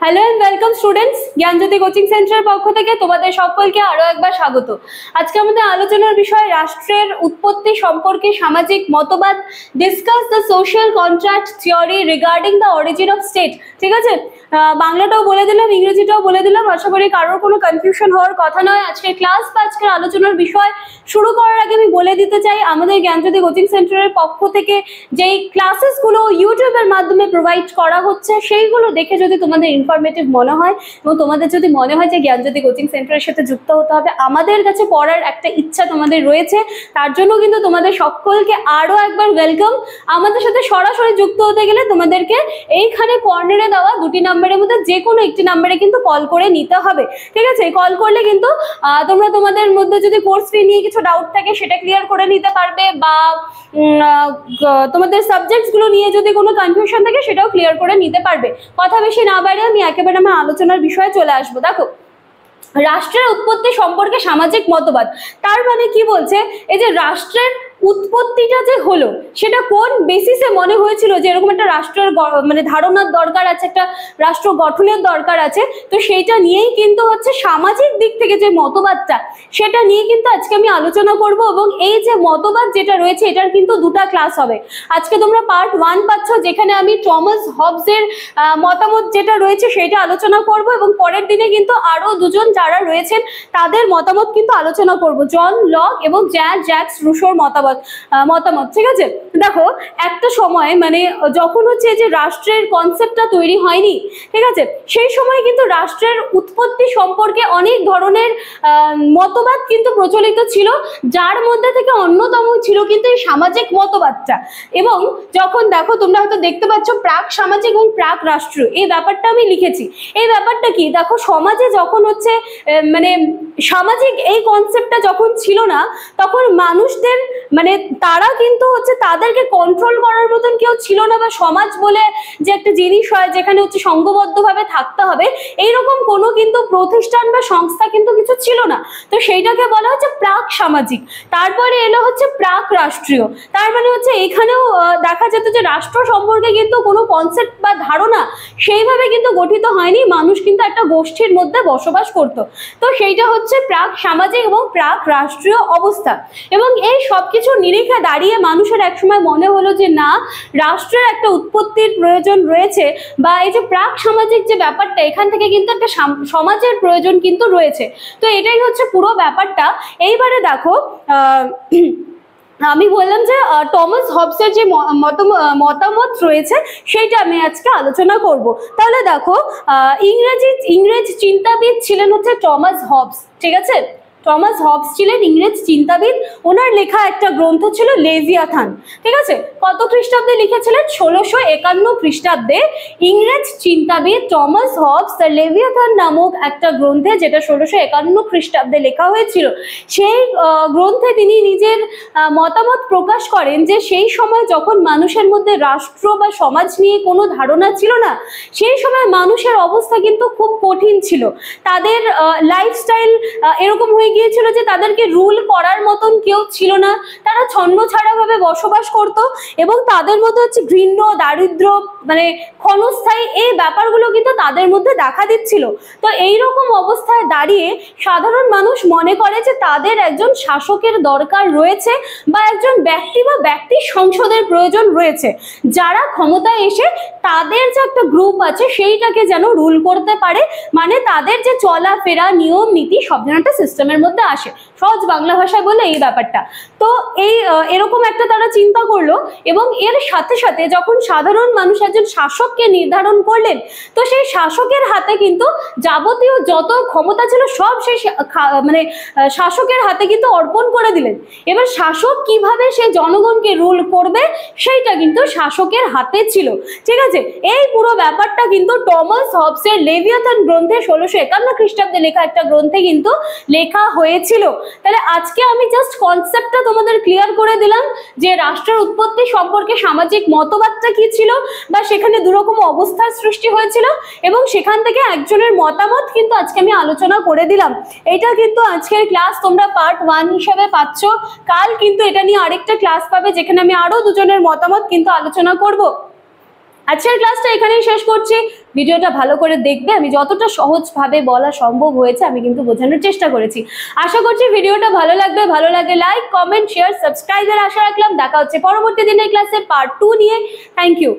Hello and welcome students, Gyanjyoti coaching সেন্টারের পক্ষ থেকে তোমাদের সকলকে আরো একবার স্বাগত। আজকে আমাদের আলোচনার বিষয় রাষ্ট্রের উৎপত্তি সম্পর্কে সামাজিক মতবাদ, discuss the social contract theory regarding the origin of state. ঠিক আছে, বাংলাটাও বলে দিলাম, ইংরেজিটাও বলে দিলাম। আশা করি কারোর কোনো কনফিউশন হওয়ার কথা নয়। আজকের ক্লাস বা আজকের আলোচনার বিষয় শুরু করার আগে আমি বলে দিতে চাই, আমাদের জ্ঞানজ্যোতি কোচিং সেন্টারের পক্ষ থেকে যেই ক্লাসেসগুলো ইউটিউবের মাধ্যমে প্রোভাইড করা হচ্ছে সেইগুলো দেখে যদি তোমাদের ইনফরমেটিভ মনে হয় এবং তোমাদের যদি মনে হয় যে জ্ঞানজ্যোতি কোচিং সেন্টারের সাথে যুক্ত হতে হবে, আমাদের কাছে পড়ার একটা ইচ্ছা তোমাদের রয়েছে, তার জন্য কিন্তু তোমাদের সকলকে আরো একবার ওয়েলকাম। আমাদের সাথে সরাসরি যুক্ত হতে গেলে তোমাদেরকে এইখানে কর্নারে দেওয়া দুটি নাম্বারের মধ্যে যে কোনো একটি নাম্বারে কিন্তু কল করে নিতে হবে। ঠিক আছে, কল করলে কিন্তু তোমরা তোমাদের মধ্যে যদি কোর্স ফি নিয়ে কিছু ডাউট থাকে সেটা ক্লিয়ার করে নিতে পারবে, বা তোমাদের সাবজেক্টসগুলো নিয়ে যদি কোনো কনফিউশন থাকে সেটাও ক্লিয়ার করে নিতে পারবে। কথা বেশি না বাইরে আমি একেবারে আমার আলোচনার বিষয়ে চলে আসবো। দেখো, রাষ্ট্রের উৎপত্তি সম্পর্কে সামাজিক মতবাদ, তার মানে কি বলছে, এই যে রাষ্ট্রের উৎপত্তিটা যে হলো সেটা কোন বেসিসে মনে হয়েছিল যে এরকম একটা রাষ্ট্রের মানে ধারণার দরকার আছে, একটা রাষ্ট্র গঠনের দরকার আছে, তো সেইটা নিয়েই কিন্তু হচ্ছে সামাজিক দিক থেকে যে মতবাদটা সেটা নিয়ে কিন্তু আজকে আমি আলোচনা করব। এবং এই যে মতবাদ যেটা রয়েছে এটার কিন্তু দুটা ক্লাস হবে। আজকে তোমরা পার্ট 1 পাচ্ছ, যেখানে আমি টমাস হবসের মতামত যেটা রয়েছে সেটা আলোচনা করব, এবং পরের দিনে কিন্তু আরো দুজন যারা রয়েছেন তাদের মতামত কিন্তু আলোচনা করব, জন লক এবং জ্যাক্স রুশোর মতামত। ঠিক আছে, দেখো একটা সময় মানে যখন হচ্ছে যে রাষ্ট্রের কনসেপ্টটা তৈরি হয়নি, ঠিক আছে, সেই সময় কিন্তু রাষ্ট্রের উৎপত্তি সম্পর্কে অনেক ধরনের মতবাদ কিন্তু প্রচলিত ছিল, যার মধ্যে থেকে অন্যতম ছিল কিন্তু এই সামাজিক মতবাদটা। এবং যখন দেখো তোমরা হয়তো দেখতে পাচ্ছ প্রাক সামাজিক এবং প্রাক রাষ্ট্রীয়, এই ব্যাপারটা আমি লিখেছি। এই ব্যাপারটা কি, দেখো সমাজে যখন হচ্ছে মানে সামাজিক এই কনসেপ্টটা যখন ছিল না, তখন মানুষদের মানে তারা কিন্তু হচ্ছে তাদেরকে কন্ট্রোল করার মতন কেউ ছিল না, বা সমাজ বলে যে একটা জিনিস হয় যেখানে হচ্ছে সংঘবদ্ধভাবে থাকতে হবে, এইরকম কোনো কিন্তু প্রতিষ্ঠান বা সংস্থা কিন্তু কিছু ছিল না। তো সেইটাকে বলা হচ্ছে প্রাক সামাজিক। তারপরে এলো হচ্ছে প্রাক রাষ্ট্রীয়, তার মানে হচ্ছে এখানেও দেখা যেত যে রাষ্ট্র সম্পর্কে কিন্তু কোনো কনসেপ্ট বা ধারণা সেইভাবে কিন্তু গঠিত হয়নি, মানুষ কিন্তু একটা গোষ্ঠীর মধ্যে বসবাস করত। তো সেইটা হচ্ছে প্রাক সামাজিক এবং প্রাক রাষ্ট্রীয় অবস্থা। এবং এই সবকিছু নিরিখে দাঁড়িয়ে মানুষের একসময় মনে হলো যে না, রাষ্ট্রের একটা উৎপত্তির প্রয়োজন রয়েছে, বা এই যে প্রাক সামাজিক যে ব্যাপারটা, এখান থেকে কিন্তু একটা সমাজের প্রয়োজন কিন্তু রয়েছে। তো এটাই হচ্ছে পুরো ব্যাপারটা। এইবারে দেখো আমি বললাম যে টমাস হবসের যে মতামত রয়েছে সেইটা আমি আজকে আলোচনা করব। তাহলে দেখো, ইংরেজ চিন্তাবিদ ছিলেন হচ্ছে টমাস হবস। ঠিক আছে, টমাস হবস ছিলেন ইংরেজ চিন্তাবিদ। ওনার লেখা একটা গ্রন্থ ছিল লেভিয়াথান। ঠিক আছে, কত খ্রিস্টাব্দে লিখেছিলেন? 1651 খ্রিস্টাব্দে ইংরেজ চিন্তাবিদ টমাস হবস লেভিয়াথান নামক একটা গ্রন্থে, যেটা 1651 খ্রিস্টাব্দে লেখা হয়েছিল, সেই গ্রন্থে তিনি নিজের মতামত প্রকাশ করেন যে সেই সময় যখন মানুষের মধ্যে রাষ্ট্র বা সমাজ নিয়ে কোনো ধারণা ছিল না, সেই সময় মানুষের অবস্থা কিন্তু খুব কঠিন ছিল। তাদের লাইফস্টাইল এরকম হয়ে গিয়েছিল যে তাদেরকে রুল করার মতন কেউ ছিল না, তারা ছন্নছাড়া ভাবে বসবাস করত, এবং তাদের মধ্যে হচ্ছে ঘৃণ্য, দারিদ্র, মানে ক্ষণস্থায়ী এই ব্যাপারগুলো কিন্তু তাদের মধ্যে দেখা দিচ্ছিল। তো এইরকম অবস্থায় দাঁড়িয়ে সাধারণ মানুষ মনে করে যে তাদের একজন শাসকের দরকার রয়েছে, বা একজন ব্যক্তি বা ব্যক্তি সংসদের প্রয়োজন রয়েছে, যারা ক্ষমতায় এসে তাদের যে একটা গ্রুপ আছে সেইটাকে যেন রুল করতে পারে, মানে তাদের যে চলাফেরা, নিয়ম নীতি সব যেন একটা সিস্টেমের মধ্যে আসে। সহজ বাংলা ভাষায় বলে এই ব্যাপারটা। তো এই এরকম একটা তারা চিন্তা করলো, এবং এর সাথে সাথে যখন সাধারণ মানুষ একজন শাসককে নির্ধারণ করলেন, তো সেই শাসকের হাতে কিন্তু যাবতীয় যত ক্ষমতা ছিল সব সেই মানে শাসকের হাতে কিন্তু অর্পণ করে দিলেন। এবার শাসক কিভাবে সেই জনগণকে রুল করবে সেইটা কিন্তু শাসকের হাতে ছিল। ঠিক আছে, এই পুরো ব্যাপারটা কিন্তু টমাস হবসের লেভিয়াথান গ্রন্থে 1651 খ্রিস্টাব্দে লেখা একটা গ্রন্থে কিন্তু লেখা হয়েছিল। তাহলে আজকে আমি জাস্ট কনসেপ্টটা তোমাদের ক্লিয়ার করে দিলাম যে রাষ্ট্রের উৎপত্তি সম্পর্কে সামাজিক মতবাদটা কি ছিল, বা সেখানে দুরকম অবস্থার সৃষ্টি হয়েছিল, এবং সেখান থেকে একজনের মতামত কিন্তু আজকে আমি আলোচনা করে দিলাম। এটা কিন্তু আজকের ক্লাস তোমরা পার্ট 1 হিসেবে পাচ্ছ। কাল কিন্তু এটা নিয়ে আরেকটা ক্লাস পাবে, যেখানে আমি আরো দুজনের মতামত কিন্তু আলোচনা করব। আজকের ক্লাসটা এখানেই শেষ করছি। ভিডিওটা ভালো করে দেখবে, আমি যতটা সহজভাবে বলা সম্ভব হয়েছে আমি কিন্তু বোঝানোর চেষ্টা করেছি। আশা করছি ভিডিওটা ভালো লাগবে, ভালো লাগে লাইক, কমেন্ট, শেয়ার, সাবস্ক্রাইবের আশা রাখলাম। দেখা হচ্ছে পরবর্তী দিনের ক্লাসে পার্ট 2 নিয়ে। Thank you.